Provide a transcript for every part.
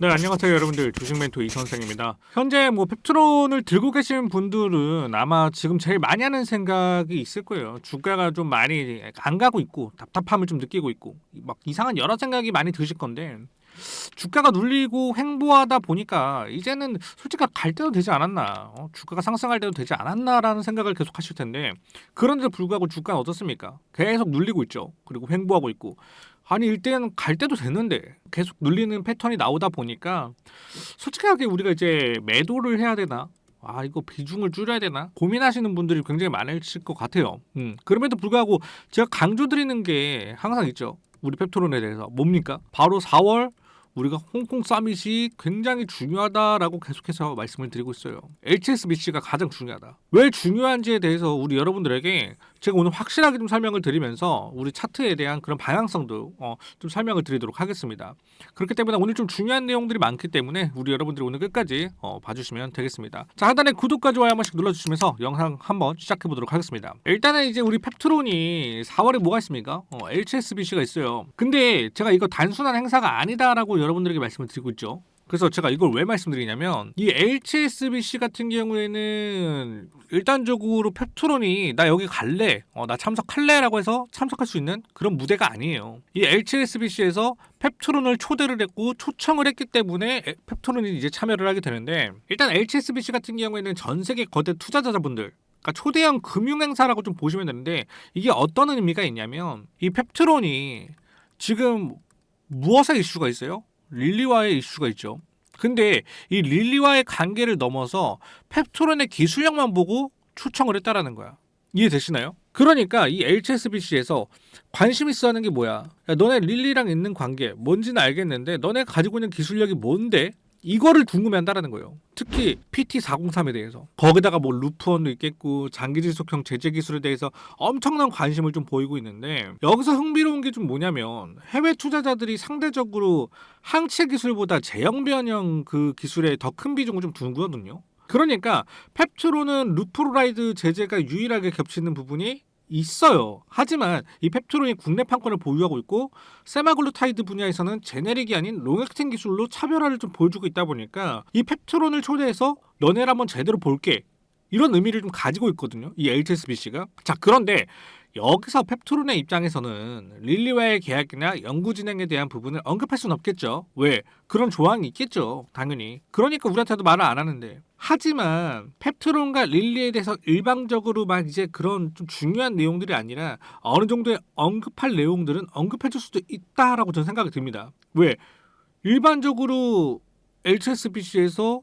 네, 안녕하세요 여러분들. 주식 멘토 이선생입니다. 현재 펩트론을 들고 계신 분들은 아마 지금 제일 많이 하는 생각이 있을 거예요. 주가가 좀 많이 안 가고 있고 답답함을 좀 느끼고 있고 막 이상한 여러 생각이 많이 드실 건데, 주가가 눌리고 횡보하다 보니까 이제는 솔직히 갈 때도 되지 않았나, 주가가 상승할 때도 되지 않았나라는 생각을 계속 하실 텐데, 그런데도 불구하고 주가는 어떻습니까? 계속 눌리고 있죠. 그리고 횡보하고 있고. 아니 일단 갈 때도 됐는데 계속 눌리는 패턴이 나오다 보니까 솔직하게 우리가 이제 매도를 해야 되나, 이거 비중을 줄여야 되나 고민하시는 분들이 굉장히 많으실 것 같아요. 그럼에도 불구하고 제가 강조드리는 게 항상 있죠. 우리 펩트론에 대해서 뭡니까? 바로 4월 우리가 홍콩 서밋이 굉장히 중요하다라고 계속해서 말씀을 드리고 있어요. HSBC가 가장 중요하다. 왜 중요한지에 대해서 우리 여러분들에게 제가 오늘 확실하게 좀 설명을 드리면서 우리 차트에 대한 그런 방향성도 좀 설명을 드리도록 하겠습니다. 그렇기 때문에 오늘 좀 중요한 내용들이 많기 때문에 우리 여러분들이 오늘 끝까지 봐주시면 되겠습니다. 자, 하단에 구독과 좋아요 한 번씩 눌러주시면서 영상 한번 시작해 보도록 하겠습니다. 일단은 이제 우리 펩트론이 4월에 뭐가 있습니까? HSBC가 있어요. 근데 제가 이거 단순한 행사가 아니다라고 여러분들에게 말씀을 드리고 있죠. 그래서 제가 이걸 왜 말씀드리냐면, 이 HSBC 같은 경우에는 일단적으로 펩트론이 나 여기 갈래, 나 참석할래라고 해서 참석할 수 있는 그런 무대가 아니에요. 이 HSBC에서 펩트론을 초대를 했고 초청을 했기 때문에 펩트론이 이제 참여를 하게 되는데, 일단 HSBC 같은 경우에는 전 세계 거대 투자자분들, 그러니까 초대형 금융행사라고 좀 보시면 되는데, 이게 어떤 의미가 있냐면, 이 펩트론이 지금 무엇의 이슈가 있어요? 릴리와의 이슈가 있죠. 근데 이 릴리와의 관계를 넘어서 펩트론의 기술력만 보고 초청을 했다라는 거야. 이해되시나요? 그러니까 이 HSBC에서 관심 있어 하는 게 뭐야? 야, 너네 릴리랑 있는 관계 뭔지는 알겠는데 너네 가지고 있는 기술력이 뭔데? 이거를 궁금해한다라는 거예요. 특히 PT403에 대해서. 거기다가 뭐 루프원도 있겠고 장기지속형 제재 기술에 대해서 엄청난 관심을 좀 보이고 있는데, 여기서 흥미로운 게 좀 뭐냐면, 해외 투자자들이 상대적으로 항체 기술보다 제형 변형 그 기술에 더 큰 비중을 좀 두거든요. 그러니까 펩트론은 루프로라이드 제재가 유일하게 겹치는 부분이 있어요. 하지만 이 펩트론이 국내 판권을 보유하고 있고 세마글루타이드 분야에서는 제네릭이 아닌 롱액팅 기술로 차별화를 좀 보여주고 있다 보니까 이 펩트론을 초대해서 너네를 한번 제대로 볼게, 이런 의미를 좀 가지고 있거든요, 이 HSBC가. 자, 그런데 여기서 펩트론의 입장에서는 릴리와의 계약이나 연구 진행에 대한 부분을 언급할 수는 없겠죠. 왜? 그런 조항이 있겠죠, 당연히. 그러니까 우리한테도 말을 안 하는데. 하지만 펩트론과 릴리에 대해서 일방적으로 막 이제 그런 좀 중요한 내용들이 아니라 어느 정도의 언급할 내용들은 언급해줄 수도 있다라고 저는 생각이 듭니다. 왜? 일반적으로 HSBC에서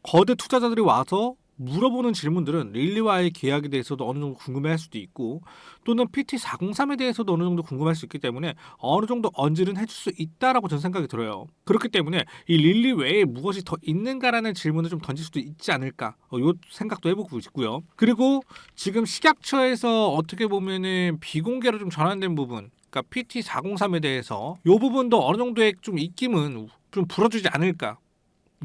거대 투자자들이 와서 물어보는 질문들은 릴리와의 계약에 대해서도 어느 정도 궁금해할 수도 있고, 또는 PT403에 대해서도 어느 정도 궁금할 수 있기 때문에 어느 정도 언질은 해줄 수 있다라고 저는 생각이 들어요. 그렇기 때문에 이 릴리 외에 무엇이 더 있는가라는 질문을 좀 던질 수도 있지 않을까, 요 생각도 해보고 있고요. 그리고 지금 식약처에서 어떻게 보면은 비공개로 좀 전환된 부분, 그러니까 PT403에 대해서 요 부분도 어느 정도의 좀 입김은 좀 불어주지 않을까,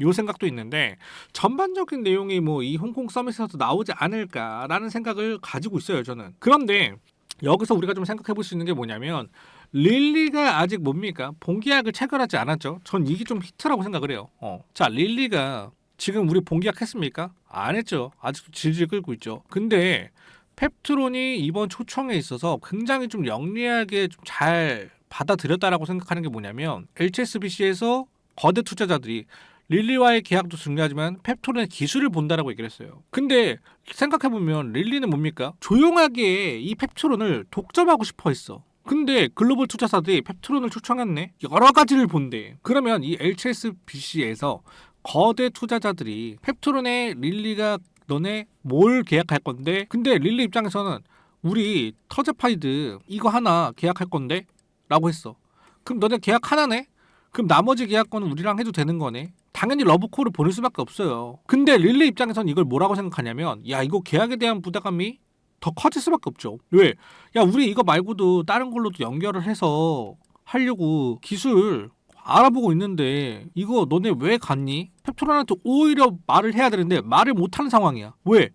요 생각도 있는데, 전반적인 내용이 뭐 이 홍콩 서밋에서도 나오지 않을까라는 생각을 가지고 있어요, 저는. 그런데 여기서 우리가 좀 생각해 볼 수 있는 게 뭐냐면, 릴리가 아직 뭡니까? 본계약을 체결하지 않았죠. 전 이게 좀 히트라고 생각을 해요. 자, 릴리가 지금 우리 본계약 했습니까? 안 했죠. 아직도 질질 끌고 있죠. 근데 펩트론이 이번 초청에 있어서 굉장히 좀 영리하게 좀 잘 받아들였다라고 생각하는 게 뭐냐면, HSBC에서 거대 투자자들이 릴리와의 계약도 중요하지만 펩트론의 기술을 본다라고 얘기를 했어요. 근데 생각해보면 릴리는 뭡니까? 조용하게 이 펩트론을 독점하고 싶어 했어. 근데 글로벌 투자사들이 펩트론을 초청했네? 여러 가지를 본대. 그러면 이 HSBC에서 거대 투자자들이 펩트론의 릴리가 너네 뭘 계약할 건데? 근데 릴리 입장에서는 우리 터제파이드 이거 하나 계약할 건데? 라고 했어. 그럼 너네 계약 하나네? 그럼 나머지 계약권은 우리랑 해도 되는 거네? 당연히 러브콜을 보낼 수밖에 없어요. 근데 릴리 입장에서는 이걸 뭐라고 생각하냐면, 야, 이거 계약에 대한 부담감이 더 커질 수밖에 없죠. 왜? 야, 우리 이거 말고도 다른 걸로도 연결을 해서 하려고 기술 알아보고 있는데 이거 너네 왜 갔니? 펩트론한테 오히려 말을 해야 되는데 말을 못하는 상황이야. 왜?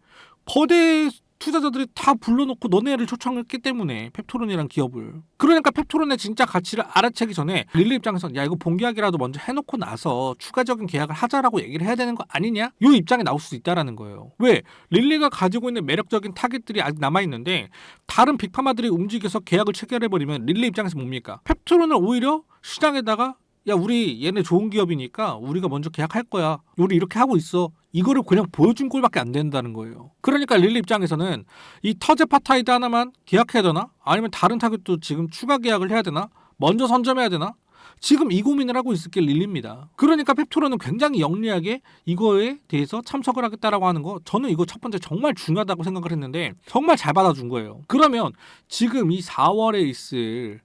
거대 투자자들이 다 불러놓고 너네를 초청했기 때문에 펩토론이란 기업을. 그러니까 펩토론의 진짜 가치를 알아채기 전에 릴리 입장에서는 야 이거 본계약이라도 먼저 해놓고 나서 추가적인 계약을 하자라고 얘기를 해야 되는 거 아니냐? 이 입장에 나올 수 있다라는 거예요. 왜? 릴리가 가지고 있는 매력적인 타깃들이 아직 남아있는데 다른 빅파마들이 움직여서 계약을 체결해버리면 릴리 입장에서 뭡니까? 펩토론을 오히려 시장에다가 야 우리 얘네 좋은 기업이니까 우리가 먼저 계약할 거야. 우리 이렇게 하고 있어. 이거를 그냥 보여준 꼴밖에 안 된다는 거예요. 그러니까 릴리 입장에서는 이 터제파타이드 하나만 계약해야 되나? 아니면 다른 타겟도 지금 추가 계약을 해야 되나? 먼저 선점해야 되나? 지금 이 고민을 하고 있을 게 릴리입니다. 그러니까 펩토론은 굉장히 영리하게 이거에 대해서 참석을 하겠다라고 하는 거 저는 이거 첫 번째 정말 중요하다고 생각을 했는데 정말 잘 받아준 거예요. 그러면 지금 이 4월에 있을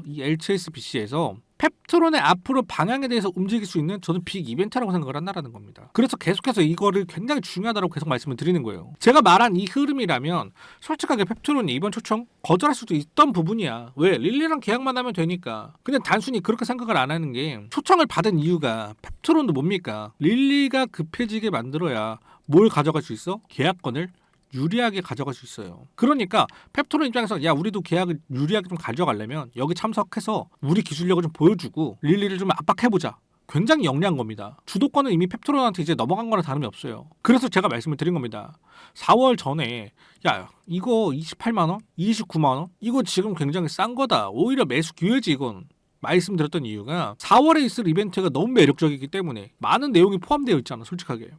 이 HSBC에서 펩트론의 앞으로 방향에 대해서 움직일 수 있는 저는 빅 이벤트라고 생각을 한다라는 겁니다. 그래서 계속해서 이거를 굉장히 중요하다고 계속 말씀을 드리는 거예요. 제가 말한 이 흐름이라면 솔직하게 펩트론이 이번 초청 거절할 수도 있던 부분이야. 왜? 릴리랑 계약만 하면 되니까. 그냥 단순히 그렇게 생각을 안 하는 게 초청을 받은 이유가 펩트론도 뭡니까? 릴리가 급해지게 만들어야 뭘 가져갈 수 있어? 계약권을 유리하게 가져갈 수 있어요. 그러니까 펩토론 입장에서 야 우리도 계약을 유리하게 좀 가져가려면 여기 참석해서 우리 기술력을 좀 보여주고 릴리를 좀 압박해보자. 굉장히 영리한 겁니다. 주도권은 이미 펩토론한테 이제 넘어간 거나 다름이 없어요. 그래서 제가 말씀을 드린 겁니다. 4월 전에 야 이거 28만 원? 29만 원? 이거 지금 굉장히 싼 거다. 오히려 매수 기회지 이건. 말씀드렸던 이유가 4월에 있을 이벤트가 너무 매력적이기 때문에 많은 내용이 포함되어 있잖아 솔직하게.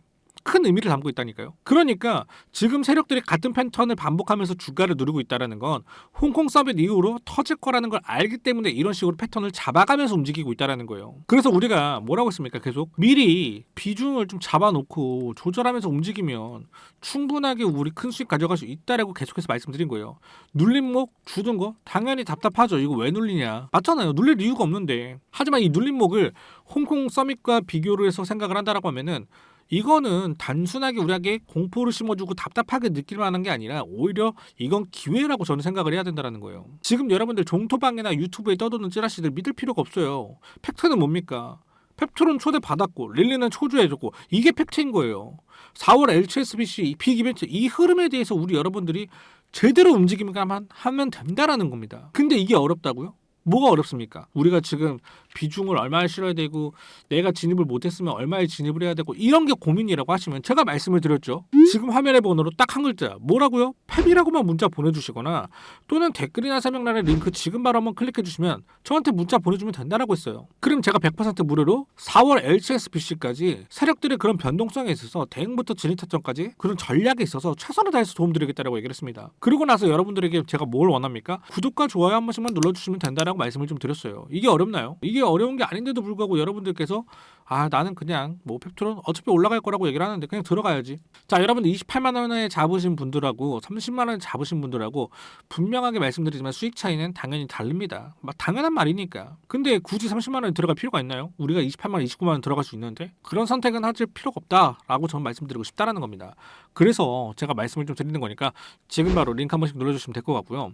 큰 의미를 담고 있다니까요. 그러니까 지금 세력들이 같은 패턴을 반복하면서 주가를 누르고 있다는 건 홍콩 서밋 이후로 터질 거라는 걸 알기 때문에 이런 식으로 패턴을 잡아가면서 움직이고 있다는 거예요. 그래서 우리가 뭐라고 했습니까? 계속 미리 비중을 좀 잡아놓고 조절하면서 움직이면 충분하게 우리 큰 수익 가져갈 수 있다라고 계속해서 말씀드린 거예요. 눌림목 주던 거 당연히 답답하죠. 이거 왜 눌리냐? 맞잖아요. 눌릴 이유가 없는데. 하지만 이 눌림목을 홍콩 서밋과 비교를 해서 생각을 한다라고 하면은 이거는 단순하게 우리에게 공포를 심어주고 답답하게 느낄 만한 게 아니라 오히려 이건 기회라고 저는 생각을 해야 된다는 거예요. 지금 여러분들 종토방이나 유튜브에 떠도는 찌라시들 믿을 필요가 없어요. 팩트는 뭡니까? 펩토론 초대받았고 릴리는 초주해줬고 이게 팩트인 거예요. 4월 HSBC 빅 이벤트 이 흐름에 대해서 우리 여러분들이 제대로 움직이면 하면 된다라는 겁니다. 근데 이게 어렵다고요? 뭐가 어렵습니까? 우리가 지금 비중을 얼마에 실어야 되고 내가 진입을 못했으면 얼마에 진입을 해야 되고 이런 게 고민이라고 하시면 제가 말씀을 드렸죠. 지금 화면의 번호로 딱 한 글자 뭐라고요? 펩이라고만 문자 보내주시거나 또는 댓글이나 설명란에 링크 지금 바로 한번 클릭해 주시면 저한테 문자 보내주면 된다라고 했어요. 그럼 제가 100% 무료로 4월 HSBC까지 세력들의 그런 변동성에 있어서 대응부터 진입타점까지 그런 전략에 있어서 최선을 다해서 도움드리겠다라고 얘기를 했습니다. 그리고 나서 여러분들에게 제가 뭘 원합니까? 구독과 좋아요 한 번씩만 눌러주시면 된다라고 말씀을 좀 드렸어요. 이게 어렵나요? 이게 어려운 게 아닌데도 불구하고 여러분들께서 아 나는 그냥 뭐 펩토론 어차피 올라갈 거라고 얘기를 하는데 그냥 들어가야지. 자 여러분들 28만 원에 잡으신 분들하고 30만 원에 잡으신 분들하고 분명하게 말씀드리지만 수익 차이는 당연히 다릅니다. 막 당연한 말이니까. 근데 굳이 30만 원에 들어갈 필요가 있나요? 우리가 28만 원, 29만 원 들어갈 수 있는데 그런 선택은 하실 필요가 없다라고 저는 말씀드리고 싶다라는 겁니다. 그래서 제가 말씀을 좀 드리는 거니까 지금 바로 링크 한 번씩 눌러주시면 될 것 같고요.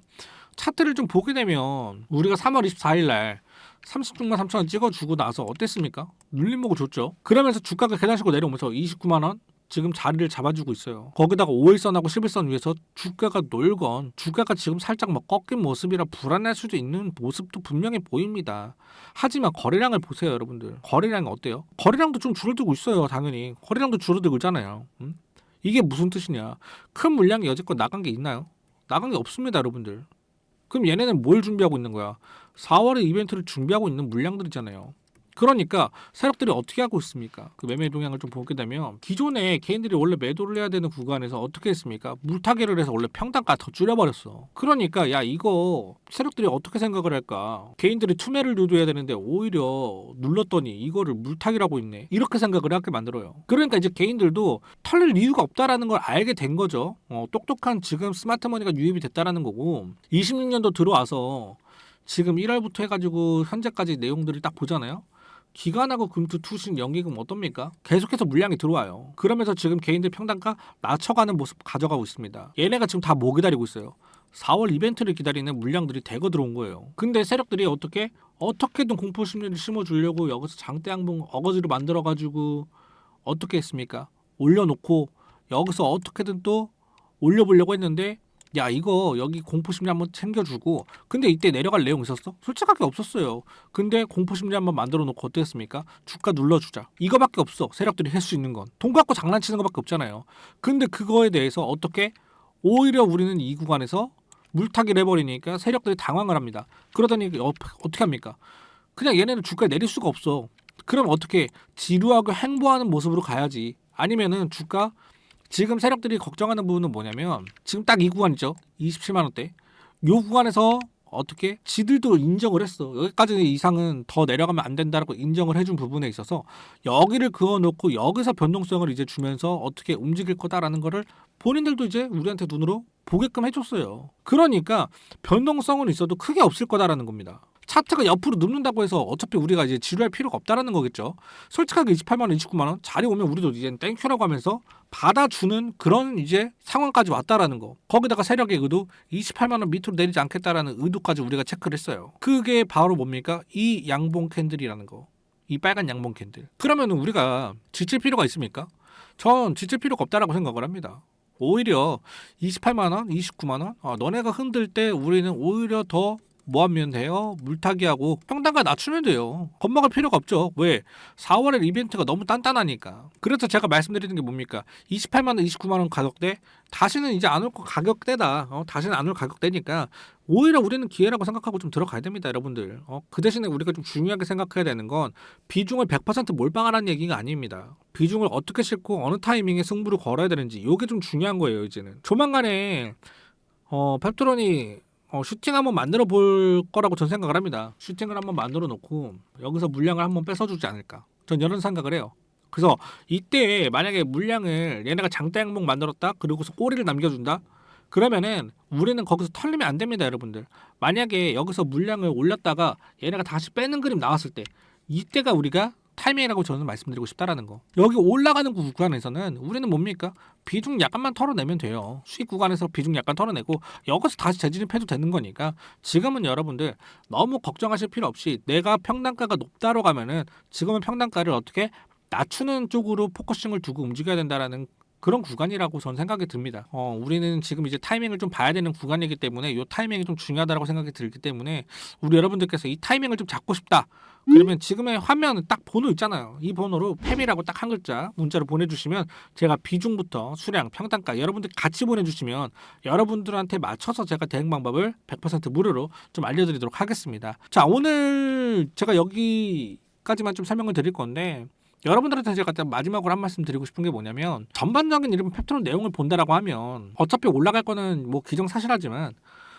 차트를 좀 보게 되면 우리가 3월 24일 날 36만 3천 원 찍어주고 나서 어땠습니까? 눌림목을 줬죠. 그러면서 주가가 계단식으로 내려오면서 29만 원 지금 자리를 잡아주고 있어요. 거기다가 5일선하고 11선 위에서 주가가 놀건 주가가 지금 살짝 막 꺾인 모습이라 불안할 수도 있는 모습도 분명히 보입니다. 하지만 거래량을 보세요 여러분들. 거래량이 어때요? 거래량도 좀 줄어들고 있어요. 당연히 거래량도 줄어들고 있잖아요. 이게 무슨 뜻이냐? 큰 물량이 여지껏 나간 게 있나요? 나간 게 없습니다 여러분들. 그럼 얘네는 뭘 준비하고 있는 거야? 4월에 이벤트를 준비하고 있는 물량들이잖아요. 그러니까 세력들이 어떻게 하고 있습니까? 그 매매 동향을 좀 보게 되면 기존에 개인들이 원래 매도를 해야 되는 구간에서 어떻게 했습니까? 물타기를 해서 원래 평단가 더 줄여버렸어. 그러니까 야 이거 세력들이 어떻게 생각을 할까? 개인들이 투매를 유도해야 되는데 오히려 눌렀더니 이거를 물타기라고 있네. 이렇게 생각을 하게 만들어요. 그러니까 이제 개인들도 털릴 이유가 없다라는 걸 알게 된 거죠. 똑똑한 지금 스마트머니가 유입이 됐다라는 거고 26년도 들어와서 지금 1월부터 해가지고 현재까지 내용들을 딱 보잖아요. 기관하고 금투 투신 연기금 어떻습니까? 계속해서 물량이 들어와요. 그러면서 지금 개인들 평단가 낮춰가는 모습 가져가고 있습니다. 얘네가 지금 다 뭐 기다리고 있어요? 4월 이벤트를 기다리는 물량들이 대거 들어온 거예요. 근데 세력들이 어떻게든 공포 심리를 심어주려고 여기서 장대 양봉 어거지로 만들어가지고 어떻게 했습니까? 올려놓고 여기서 어떻게든 또 올려보려고 했는데 야 이거 여기 공포심리 한번 챙겨주고 근데 이때 내려갈 내용 있었어? 솔직하게 없었어요. 근데 공포심리 한번 만들어 놓고 어땠습니까? 주가 눌러주자 이거밖에 없어. 세력들이 할 수 있는 건 돈 갖고 장난치는 것밖에 없잖아요. 근데 그거에 대해서 어떻게 오히려 우리는 이 구간에서 물타기를 해버리니까 세력들이 당황을 합니다. 그러더니 어떻게 합니까? 그냥 얘네는 주가를 내릴 수가 없어. 그럼 어떻게 지루하고 행보하는 모습으로 가야지. 아니면은 주가 지금 세력들이 걱정하는 부분은 뭐냐면 지금 딱 이 구간이죠. 27만 원대. 요 구간에서 어떻게 지들도 인정을 했어. 여기까지 이상은 더 내려가면 안 된다라고 인정을 해준 부분에 있어서 여기를 그어놓고 여기서 변동성을 이제 주면서 어떻게 움직일 거다라는 거를 본인들도 이제 우리한테 눈으로 보게끔 해줬어요. 그러니까 변동성은 있어도 크게 없을 거다라는 겁니다. 차트가 옆으로 눕는다고 해서 어차피 우리가 이제 지루할 필요가 없다라는 거겠죠. 솔직하게 28만 원, 29만 원 자리 오면 우리도 이제 땡큐라고 하면서 받아주는 그런 이제 상황까지 왔다라는 거. 거기다가 세력의 의도 28만 원 밑으로 내리지 않겠다라는 의도까지 우리가 체크를 했어요. 그게 바로 뭡니까? 이 양봉 캔들이라는 거. 이 빨간 양봉 캔들. 그러면 우리가 지칠 필요가 있습니까? 전 지칠 필요가 없다라고 생각을 합니다. 오히려 28만 원, 29만 원, 너네가 흔들 때 우리는 오히려 더 뭐 하면 돼요? 물타기하고 평단가 낮추면 돼요. 겁먹을 필요가 없죠. 왜? 4월에 이벤트가 너무 단단하니까. 그래서 제가 말씀드리는 게 뭡니까? 28만 원, 29만 원 가격대 다시는 이제 안 올 가격대다. 다시는 안 올 가격대니까 오히려 우리는 기회라고 생각하고 좀 들어가야 됩니다, 여러분들. 그 대신에 우리가 좀 중요하게 생각해야 되는 건 비중을 100% 몰빵하라는 얘기가 아닙니다. 비중을 어떻게 싣고 어느 타이밍에 승부를 걸어야 되는지 이게 좀 중요한 거예요, 이제는. 조만간에 펩트론이 슈팅 한번 만들어 볼 거라고 전 생각을 합니다. 슈팅을 한번 만들어 놓고 여기서 물량을 한번 뺏어주지 않을까. 전 이런 생각을 해요. 그래서 이때 만약에 물량을 얘네가 장대 항목 만들었다 그리고서 꼬리를 남겨준다 그러면은 우리는 거기서 털리면 안 됩니다, 여러분들. 만약에 여기서 물량을 올렸다가 얘네가 다시 빼는 그림 나왔을 때 이때가 우리가 타이밍이라고 저는 말씀드리고 싶다라는 거. 여기 올라가는 구간에서는 우리는 뭡니까? 비중 약간만 털어내면 돼요. 수익 구간에서 비중 약간 털어내고 여기서 다시 재진입해도 되는 거니까 지금은 여러분들 너무 걱정하실 필요 없이 내가 평단가가 높다로 가면은 지금은 평단가를 어떻게 낮추는 쪽으로 포커싱을 두고 움직여야 된다라는 그런 구간이라고 저는 생각이 듭니다. 우리는 지금 이제 타이밍을 좀 봐야 되는 구간이기 때문에 이 타이밍이 좀 중요하다고 생각이 들기 때문에 우리 여러분들께서 이 타이밍을 좀 잡고 싶다. 그러면 지금의 화면은 딱 번호 있잖아요. 이 번호로 팸이라고 딱 한 글자 문자로 보내주시면 제가 비중부터 수량, 평단가 여러분들 같이 보내주시면 여러분들한테 맞춰서 제가 대응 방법을 100% 무료로 좀 알려드리도록 하겠습니다. 자, 오늘 제가 여기까지만 좀 설명을 드릴 건데 여러분들한테 제가 마지막으로 한 말씀 드리고 싶은 게 뭐냐면 전반적인 이런 펩트론 내용을 본다라고 하면 어차피 올라갈 거는 뭐 기정사실하지만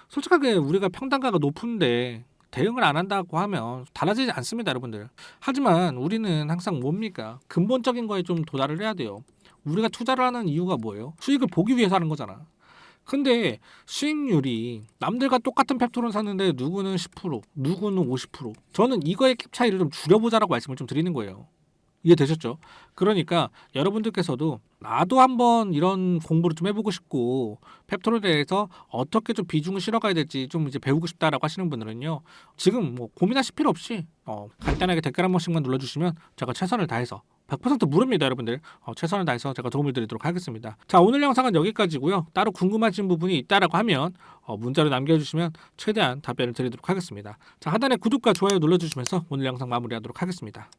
솔직하게 우리가 평단가가 높은데 대응을 안 한다고 하면 달라지지 않습니다, 여러분들. 하지만 우리는 항상 뭡니까? 근본적인 거에 좀 도달을 해야 돼요. 우리가 투자를 하는 이유가 뭐예요? 수익을 보기 위해서 하는 거잖아. 근데 수익률이 남들과 똑같은 펩트론 샀는데 누구는 10%, 누구는 50%. 저는 이거의 갭 차이를 좀 줄여보자라고 말씀을 좀 드리는 거예요. 이해되셨죠? 그러니까 여러분들께서도 나도 한번 이런 공부를 좀 해보고 싶고 펩톤에 대해서 어떻게 좀 비중을 실어가야 될지 좀 이제 배우고 싶다라고 하시는 분들은요 지금 뭐 고민하실 필요 없이 간단하게 댓글 한 번씩만 눌러주시면 제가 최선을 다해서 100% 무료입니다, 여러분들. 최선을 다해서 제가 도움을 드리도록 하겠습니다. 자, 오늘 영상은 여기까지고요. 따로 궁금하신 부분이 있다라고 하면 문자로 남겨주시면 최대한 답변을 드리도록 하겠습니다. 자, 하단에 구독과 좋아요 눌러주시면서 오늘 영상 마무리하도록 하겠습니다.